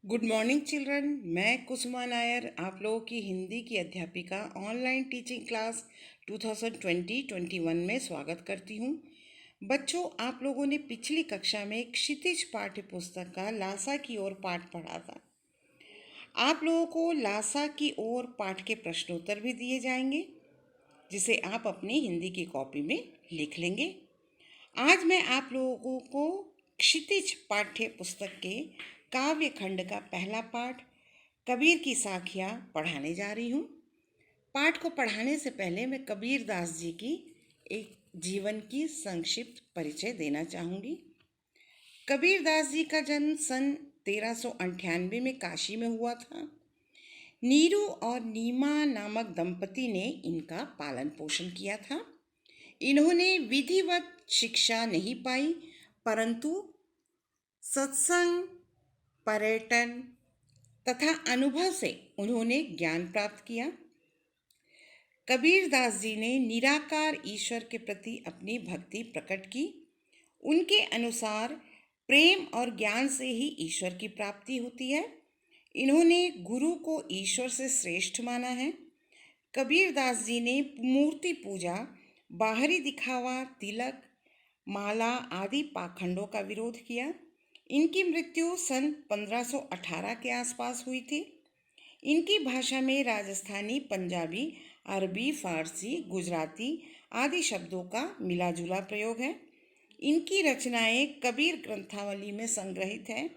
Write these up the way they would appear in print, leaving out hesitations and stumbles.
Good morning children. मैं कुसुमा नायर आप लोगों की हिंदी की अध्यापिका ऑनलाइन टीचिंग क्लास 2020-21 में स्वागत करती हूँ। बच्चों, आप लोगों ने पिछली कक्षा में क्षितिज पाठ्य पुस्तक का लासा की ओर पाठ पढ़ा था। आप लोगों को लासा की ओर पाठ के प्रश्नोत्तर भी दिए जाएंगे, जिसे आप अपनी हिंदी की कॉपी में लिख लेंगे। आज मैं आप लोगों को क्षितिज पाठ्य पुस्तक के काव्य खंड का पहला पाठ कबीर की साखियाँ पढ़ाने जा रही हूँ। पाठ को पढ़ाने से पहले मैं कबीर दास जी की एक जीवन की संक्षिप्त परिचय देना चाहूँगी। कबीर दास जी का जन्म सन 1398 में काशी में हुआ था। नीरू और नीमा नामक दंपति ने इनका पालन पोषण किया था। इन्होंने विधिवत शिक्षा नहीं पाई, परंतु सत्संग, पर्यटन तथा अनुभव से उन्होंने ज्ञान प्राप्त किया। कबीर दास जी ने निराकार ईश्वर के प्रति अपनी भक्ति प्रकट की। उनके अनुसार प्रेम और ज्ञान से ही ईश्वर की प्राप्ति होती है। इन्होंने गुरु को ईश्वर से श्रेष्ठ माना है। कबीर दास जी ने मूर्ति पूजा, बाहरी दिखावा, तिलक, माला आदि पाखंडों का विरोध किया। इनकी मृत्यु सन 1518 के आसपास हुई थी। इनकी भाषा में राजस्थानी, पंजाबी, अरबी, फारसी, गुजराती आदि शब्दों का मिला जुला प्रयोग है। इनकी रचनाएं कबीर ग्रंथावली में संग्रहित हैं।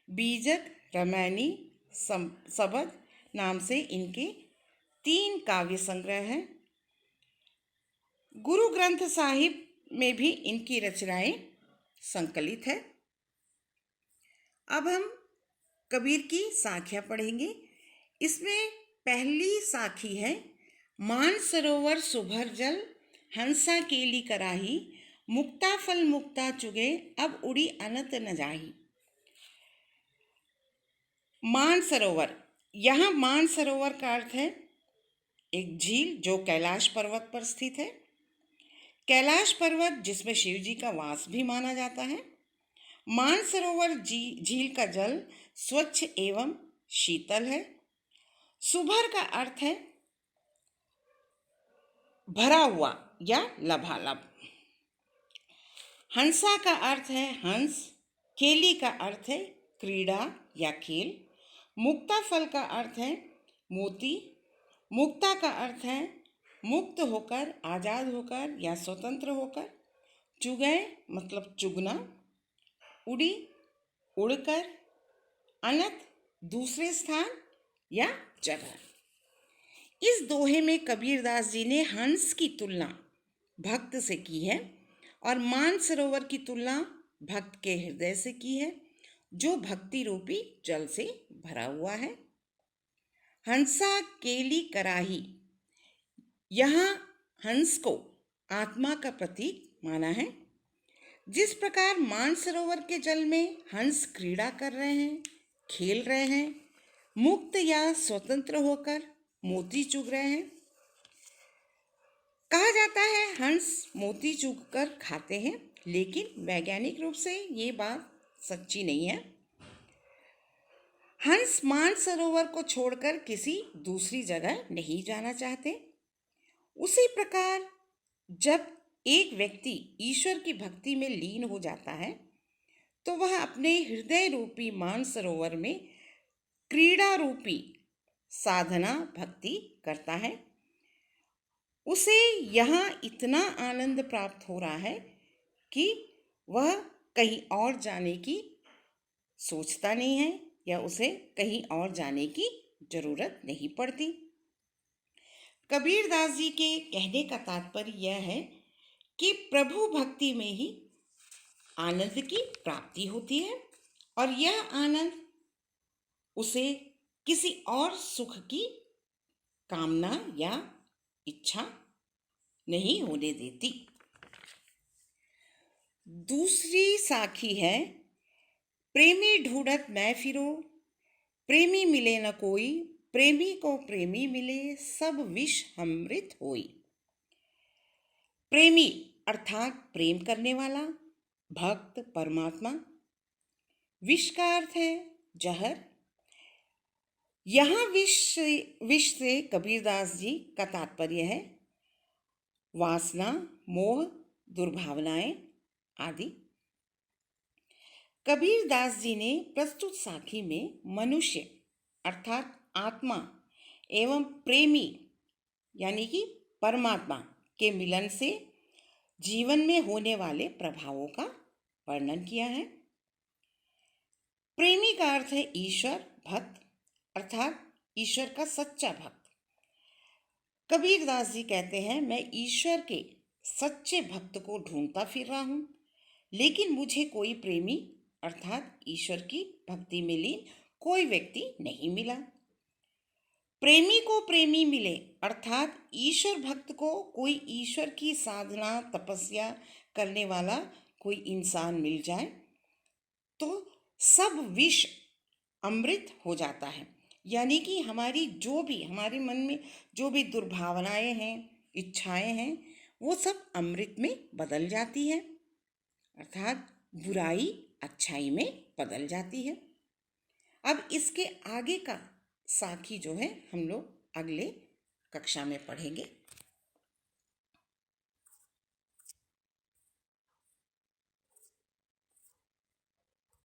बीजक, रामायणी, सबद नाम से इनके 3 काव्य संग्रह हैं। गुरु ग्रंथ साहिब में भी इनकी रचनाएं संकलित है। अब हम कबीर की साखियाँ पढ़ेंगे। इसमें पहली साखी है, मान सरोवर सुभर जल, हंसा केली कराही, मुक्ता फल मुक्ता चुगे, अब उड़ी अनंत न जाही। मान सरोवर, यहाँ मान सरोवर का अर्थ है एक झील जो कैलाश पर्वत पर स्थित है। कैलाश पर्वत जिसमें शिव जी का वास भी माना जाता है। मानसरोवर झील का जल स्वच्छ एवं शीतल है। सुभर का अर्थ है भरा हुआ या लबालब। हंसा का अर्थ है हंस। केली का अर्थ है क्रीड़ा या खेल। मुक्ता फल का अर्थ है मोती। मुक्ता का अर्थ है मुक्त होकर, आज़ाद होकर या स्वतंत्र होकर। चुगय मतलब चुगना। उड़ी उड़कर। अनंत दूसरे स्थान या जगह। इस दोहे में कबीरदास जी ने हंस की तुलना भक्त से की है और मानसरोवर की तुलना भक्त के हृदय से की है, जो भक्ति रूपी जल से भरा हुआ है। हंसा केली कराही, यहाँ हंस को आत्मा का प्रतीक माना है। जिस प्रकार मानसरोवर के जल में हंस क्रीड़ा कर रहे हैं, खेल रहे हैं, मुक्त या स्वतंत्र होकर मोती चुग रहे हैं। कहा जाता है हंस मोती चुगकर खाते हैं, लेकिन वैज्ञानिक रूप से ये बात सच्ची नहीं है। हंस मानसरोवर को छोड़कर किसी दूसरी जगह नहीं जाना चाहते। उसी प्रकार जब एक व्यक्ति ईश्वर की भक्ति में लीन हो जाता है, तो वह अपने हृदय रूपी मानसरोवर में क्रीड़ा रूपी साधना भक्ति करता है। उसे यहाँ इतना आनंद प्राप्त हो रहा है कि वह कहीं और जाने की सोचता नहीं है या उसे कहीं और जाने की जरूरत नहीं पड़ती। कबीर दास जी के कहने का तात्पर्य यह है कि प्रभु भक्ति में ही आनंद की प्राप्ति होती है और यह आनंद उसे किसी और सुख की कामना या इच्छा नहीं होने देती। दूसरी साखी है, प्रेमी ढूंढत मैं फिरो, प्रेमी मिले न कोई, प्रेमी को प्रेमी मिले, सब विष अमृत होई। प्रेमी अर्थात प्रेम करने वाला, भक्त परमात्मा। विष का अर्थ है जहर यहाँ विष से कबीरदास जी का तात्पर्य है वासना, मोह, दुर्भावनाएं आदि। कबीरदास जी ने प्रस्तुत साखी में मनुष्य अर्थात आत्मा एवं प्रेमी यानी कि परमात्मा के मिलन से जीवन में होने वाले प्रभावों का वर्णन किया है। प्रेमी का अर्थ है ईश्वर भक्त अर्थात ईश्वर का सच्चा भक्त। कबीरदास जी कहते हैं, मैं ईश्वर के सच्चे भक्त को ढूंढता फिर रहा हूं, लेकिन मुझे कोई प्रेमी अर्थात ईश्वर की भक्ति में लीन कोई व्यक्ति नहीं मिला। प्रेमी को प्रेमी मिले अर्थात ईश्वर भक्त को कोई ईश्वर की साधना तपस्या करने वाला कोई इंसान मिल जाए तो सब विष अमृत हो जाता है। यानी कि हमारे मन में जो भी दुर्भावनाएं हैं, इच्छाएं हैं, वो सब अमृत में बदल जाती है अर्थात बुराई अच्छाई में बदल जाती है। अब इसके आगे का साखी जो है हम लोग अगले कक्षा में पढ़ेंगे।